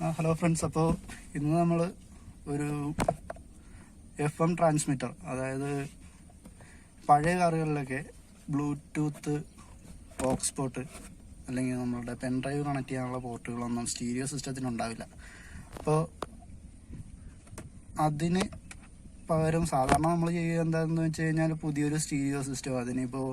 Hello friends, അപ്പോൾ ഇന്ന് നമ്മൾ ഒരു FM ട്രാൻസ്മിറ്റർ, അതായത് പഴയ കാറുകളിലൊക്കെ ബ്ലൂടൂത്ത് ഓക്സ് പോർട്ട് അല്ലെങ്കിൽ നമ്മളുടെ പെൻ ഡ്രൈവ് കണക്ട് ചെയ്യാനുള്ള പോർട്ടുകളൊന്നും സ്റ്റീരിയോ സിസ്റ്റത്തിന് ഉണ്ടാവില്ല. അപ്പോൾ അതിന് പകരം സാധാരണ നമ്മൾ ചെയ്യുക എന്താണെന്ന് വെച്ച് കഴിഞ്ഞാൽ പുതിയൊരു സ്റ്റീരിയോ സിസ്റ്റം അതിനിപ്പോൾ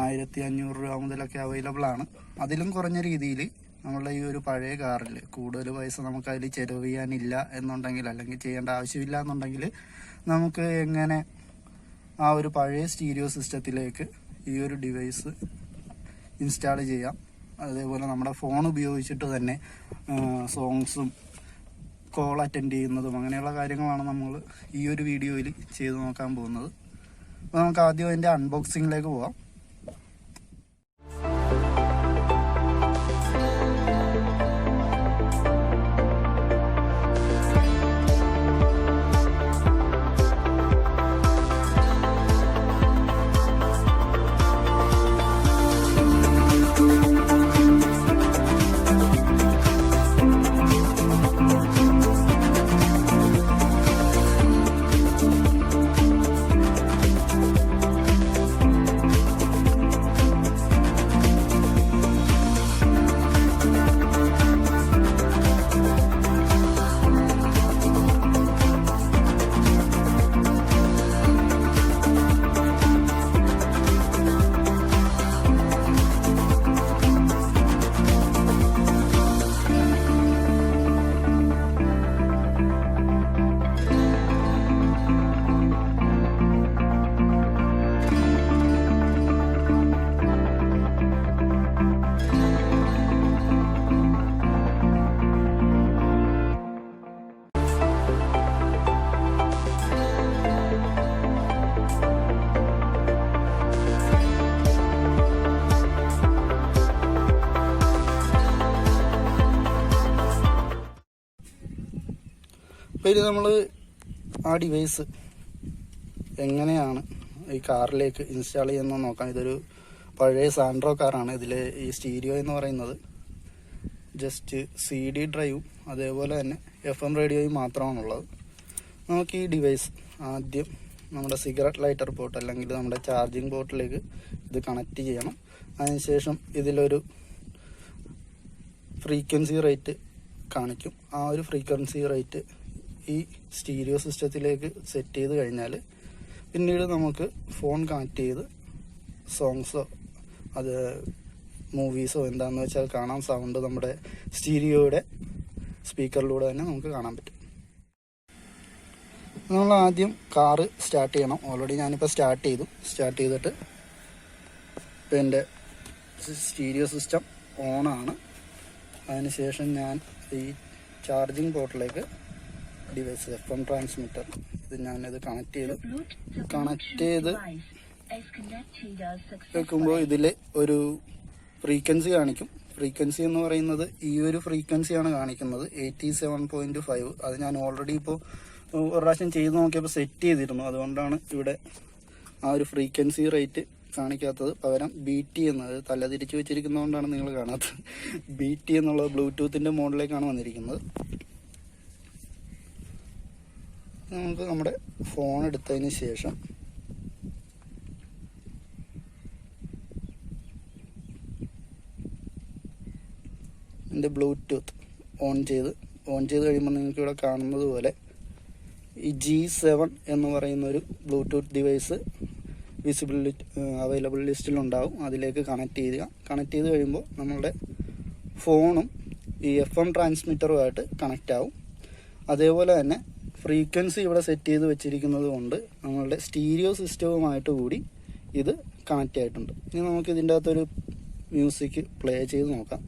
1500 രൂപ മുതലൊക്കെ അവൈലബിൾ ആണ്. അതിലും കുറഞ്ഞ രീതിയിൽ നമ്മളുടെ ഈ ഒരു പഴയ കാറിൽ കൂടുതൽ പൈസ നമുക്ക് അതിൽ ചെലവ് ചെയ്യാനില്ല എന്നുണ്ടെങ്കിൽ, അല്ലെങ്കിൽ ചെയ്യേണ്ട ആവശ്യമില്ല എന്നുണ്ടെങ്കിൽ, നമുക്ക് എങ്ങനെ ആ ഒരു പഴയ സ്റ്റീരിയോ സിസ്റ്റത്തിലേക്ക് ഈ ഒരു ഡിവൈസ് ഇൻസ്റ്റാൾ ചെയ്യാം. അതേപോലെ നമ്മുടെ ഫോൺ ഉപയോഗിച്ചിട്ട് തന്നെ സോങ്സും കോൾ അറ്റൻഡ് ചെയ്യുന്നതും അങ്ങനെയുള്ള കാര്യങ്ങളാണ് നമ്മൾ ഈ ഒരു വീഡിയോയിൽ ചെയ്തു നോക്കാൻ പോകുന്നത്. അപ്പോൾ നമുക്ക് ആദ്യം അതിൻ്റെ അൺബോക്സിങ്ങിലേക്ക് പോവാം. അപ്പോൾ ഇത് നമ്മൾ ആ ഡിവൈസ് എങ്ങനെയാണ് ഈ കാറിലേക്ക് ഇൻസ്റ്റാൾ ചെയ്യുന്നത് നോക്കാം. ഇതൊരു പഴയ സാൻഡ്രോ കാറാണ്. ഇതിൽ ഈ സ്റ്റീരിയോ എന്ന് പറയുന്നത് ജസ്റ്റ് CD ഡ്രൈവും അതേപോലെ തന്നെ FM റേഡിയോയും മാത്രമാണുള്ളത്. നമുക്ക് ഈ ഡിവൈസ് ആദ്യം നമ്മുടെ സിഗരറ്റ് ലൈറ്റർ പോർട്ട് അല്ലെങ്കിൽ നമ്മുടെ ചാർജിങ് പോർട്ടിലേക്ക് ഇത് കണക്ട് ചെയ്യണം. അതിനുശേഷം ഇതിലൊരു ഫ്രീക്വൻസി റേറ്റ് കാണിക്കും. ആ ഒരു ഫ്രീക്വൻസി റേറ്റ് ഈ സ്റ്റീരിയോ സിസ്റ്റത്തിലേക്ക് സെറ്റ് ചെയ്ത് കഴിഞ്ഞാൽ പിന്നീട് നമുക്ക് ഫോൺ കണക്ട് ചെയ്ത് സോങ്സോ അത് മൂവീസോ എന്താണെന്ന് വെച്ചാൽ കാണാൻ. സൗണ്ട് നമ്മുടെ സ്റ്റീരിയോയുടെ സ്പീക്കറിലൂടെ തന്നെ നമുക്ക് കാണാൻ പറ്റും. നമ്മൾ ആദ്യം കാറ് സ്റ്റാർട്ട് ചെയ്യണം. ഓൾറെഡി ഞാനിപ്പോൾ സ്റ്റാർട്ട് ചെയ്തിട്ട് ഇപ്പം എൻ്റെ സ്റ്റീരിയോ സിസ്റ്റം ഓണാണ്. അതിനുശേഷം ഞാൻ ഈ ചാർജിങ് പോർട്ടിലേക്ക് ഡിവൈസ് FM ട്രാൻസ്മിറ്റർ ഇത് ഞാനിത് കണക്ട് ചെയ്ത് വെക്കുമ്പോൾ ഇതിൽ ഒരു ഫ്രീക്വൻസി കാണിക്കും. ഫ്രീക്വൻസി എന്ന് പറയുന്നത് ഈ ഒരു ഫ്രീക്വൻസിയാണ് കാണിക്കുന്നത്, 87.5. അത് ഞാൻ ഓൾറെഡി ഇപ്പോൾ ഒരു പ്രാവശ്യം ചെയ്ത് നോക്കിയപ്പോൾ സെറ്റ് ചെയ്തിരുന്നു. അതുകൊണ്ടാണ് ഇവിടെ ആ ഒരു ഫ്രീക്വൻസി റേറ്റ് കാണിക്കാത്തത്. പകരം BT എന്നത് തലതിരിച്ച് വെച്ചിരിക്കുന്നതുകൊണ്ടാണ് നിങ്ങൾ കാണാത്തത്. BT എന്നുള്ളത് ബ്ലൂടൂത്തിൻ്റെ മോഡലിലേക്കാണ് വന്നിരിക്കുന്നത്. നമുക്ക് നമ്മുടെ ഫോൺ എടുത്തതിന് ശേഷം എൻ്റെ ബ്ലൂടൂത്ത് ഓൺ ചെയ്ത് കഴിയുമ്പോൾ നിങ്ങൾക്ക് ഇവിടെ കാണുന്നത് പോലെ ഈ G7 എന്ന് പറയുന്നൊരു ബ്ലൂടൂത്ത് ഡിവൈസ് അവൈലബിൾ ലിസ്റ്റിലുണ്ടാവും. അതിലേക്ക് കണക്ട് ചെയ്ത് കഴിയുമ്പോൾ നമ്മളുടെ ഫോണും ഈ FM ട്രാൻസ്മിറ്ററുമായിട്ട് കണക്റ്റ് ആവും. അതേപോലെ തന്നെ ഫ്രീക്വൻസി ഇവിടെ സെറ്റ് ചെയ്ത് വെച്ചിരിക്കുന്നത് കൊണ്ട് നമ്മളുടെ സ്റ്റീരിയോ സിസ്റ്റവുമായിട്ട് കൂടി ഇത് കണക്റ്റ് ആയിട്ടുണ്ട്. ഇനി നമുക്ക് ഇതിൻ്റെ അകത്തൊരു മ്യൂസിക് പ്ലേ ചെയ്ത് നോക്കാം.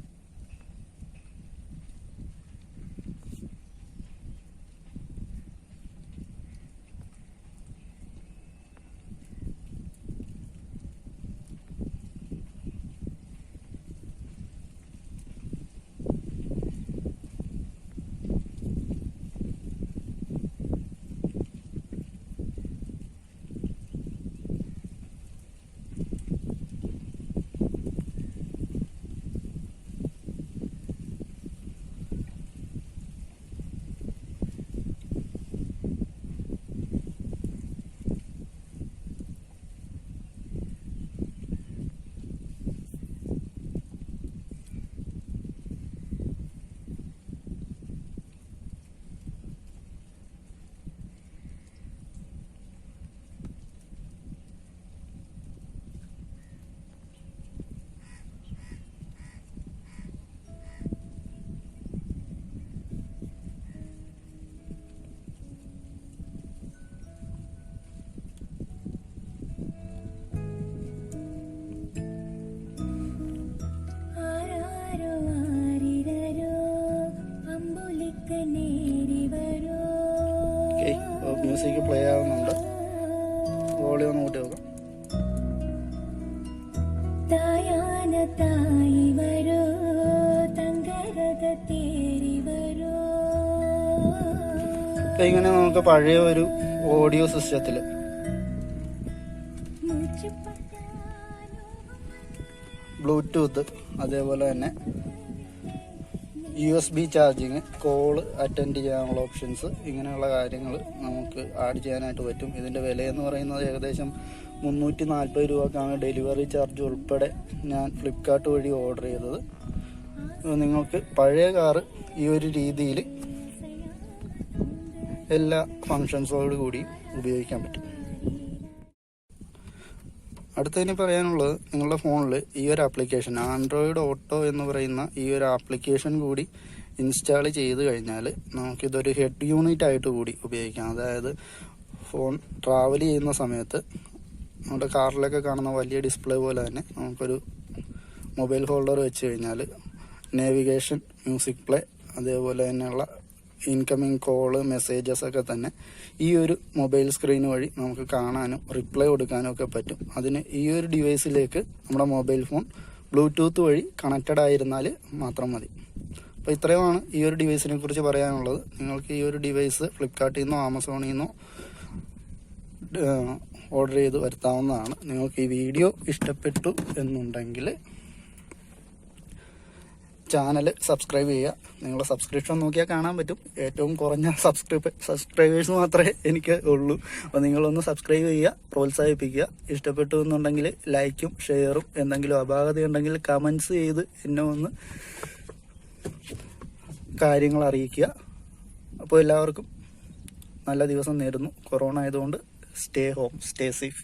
പ്ലേ ആവുന്നുണ്ട്. വോളിയം ഒന്ന് കൂട്ടി നോക്കാം. ഇങ്ങനെ നമുക്ക് പഴയ ഒരു ഓഡിയോ സിസ്റ്റത്തിൽ ബ്ലൂടൂത്ത്, അതേപോലെ തന്നെ USB ചാർജിങ്, കോള് അറ്റൻഡ് ചെയ്യാനുള്ള ഓപ്ഷൻസ്, ഇങ്ങനെയുള്ള കാര്യങ്ങൾ നമുക്ക് ആഡ് ചെയ്യാനായിട്ട് പറ്റും. ഇതിൻ്റെ വിലയെന്ന് പറയുന്നത് ഏകദേശം 340 രൂപക്കാണ് ഡെലിവറി ചാർജ് ഉൾപ്പെടെ ഞാൻ ഫ്ലിപ്കാർട്ട് വഴി ഓർഡർ ചെയ്തത്. നിങ്ങൾക്ക് പഴയ കാറ് ഈ ഒരു രീതിയിൽ എല്ലാ ഫങ്ഷൻസോടു കൂടി ഉപയോഗിക്കാൻ പറ്റും. അടുത്തതിന് പറയാനുള്ളത്, നിങ്ങളുടെ ഫോണിൽ ഈ ഒരു ആപ്ലിക്കേഷൻ ആൻഡ്രോയിഡ് ഓട്ടോ എന്ന് പറയുന്ന ഈ ഒരു ആപ്ലിക്കേഷൻ കൂടി ഇൻസ്റ്റാൾ ചെയ്ത് കഴിഞ്ഞാൽ നമുക്കിതൊരു ഹെഡ് യൂണിറ്റ് ആയിട്ട് കൂടി ഉപയോഗിക്കാം. അതായത് ഫോൺ ട്രാവൽ ചെയ്യുന്ന സമയത്ത് നമ്മുടെ കാറിലൊക്കെ കാണുന്ന വലിയ ഡിസ്പ്ലേ പോലെ തന്നെ നമുക്കൊരു മൊബൈൽ ഹോൾഡർ വെച്ച് കഴിഞ്ഞാൽ നാവിഗേഷൻ, മ്യൂസിക് പ്ലേ, അതേപോലെ തന്നെയുള്ള ഇൻകമിങ് കോള്, മെസ്സേജസ് ഒക്കെ തന്നെ ഈ ഒരു മൊബൈൽ സ്ക്രീൻ വഴി നമുക്ക് കാണാനും റിപ്ലൈ കൊടുക്കാനും ഒക്കെ പറ്റും. അതിന് ഈ ഒരു ഡിവൈസിലേക്ക് നമ്മുടെ മൊബൈൽ ഫോൺ ബ്ലൂടൂത്ത് വഴി കണക്റ്റഡ് ആയിരുന്നാൽ മാത്രം മതി. അപ്പോൾ ഇത്രയുമാണ് ഈ ഒരു ഡിവൈസിനെ കുറിച്ച് പറയാനുള്ളത്. നിങ്ങൾക്ക് ഈ ഒരു ഡിവൈസ് ഫ്ലിപ്കാർട്ടിൽ നിന്നോ ആമസോണിൽ നിന്നോ ഓർഡർ ചെയ്ത് വരുത്താവുന്നതാണ്. നിങ്ങൾക്ക് ഈ വീഡിയോ ഇഷ്ടപ്പെട്ടു എന്നുണ്ടെങ്കിൽ ചാനൽ സബ്സ്ക്രൈബ് ചെയ്യുക. നിങ്ങളുടെ സബ്സ്ക്രിപ്ഷൻ നോക്കിയാൽ കാണാൻ പറ്റും. ഏറ്റവും കുറഞ്ഞ സബ്സ്ക്രൈബേഴ്സ് മാത്രമേ എനിക്ക് ഉള്ളൂ. അപ്പോൾ നിങ്ങളൊന്ന് സബ്സ്ക്രൈബ് ചെയ്യുക, പ്രോത്സാഹിപ്പിക്കുക. ഇഷ്ടപ്പെട്ടു എന്നുണ്ടെങ്കിൽ ലൈക്കും ഷെയറും, എന്തെങ്കിലും അപാകതയുണ്ടെങ്കിൽ കമൻസ് ചെയ്ത് എന്നെ ഒന്ന് കാര്യങ്ങൾ അറിയിക്കുക. അപ്പോൾ എല്ലാവർക്കും നല്ല ദിവസം നേരുന്നു. കൊറോണ ആയതുകൊണ്ട് സ്റ്റേ ഹോം, സ്റ്റേ സേഫ്.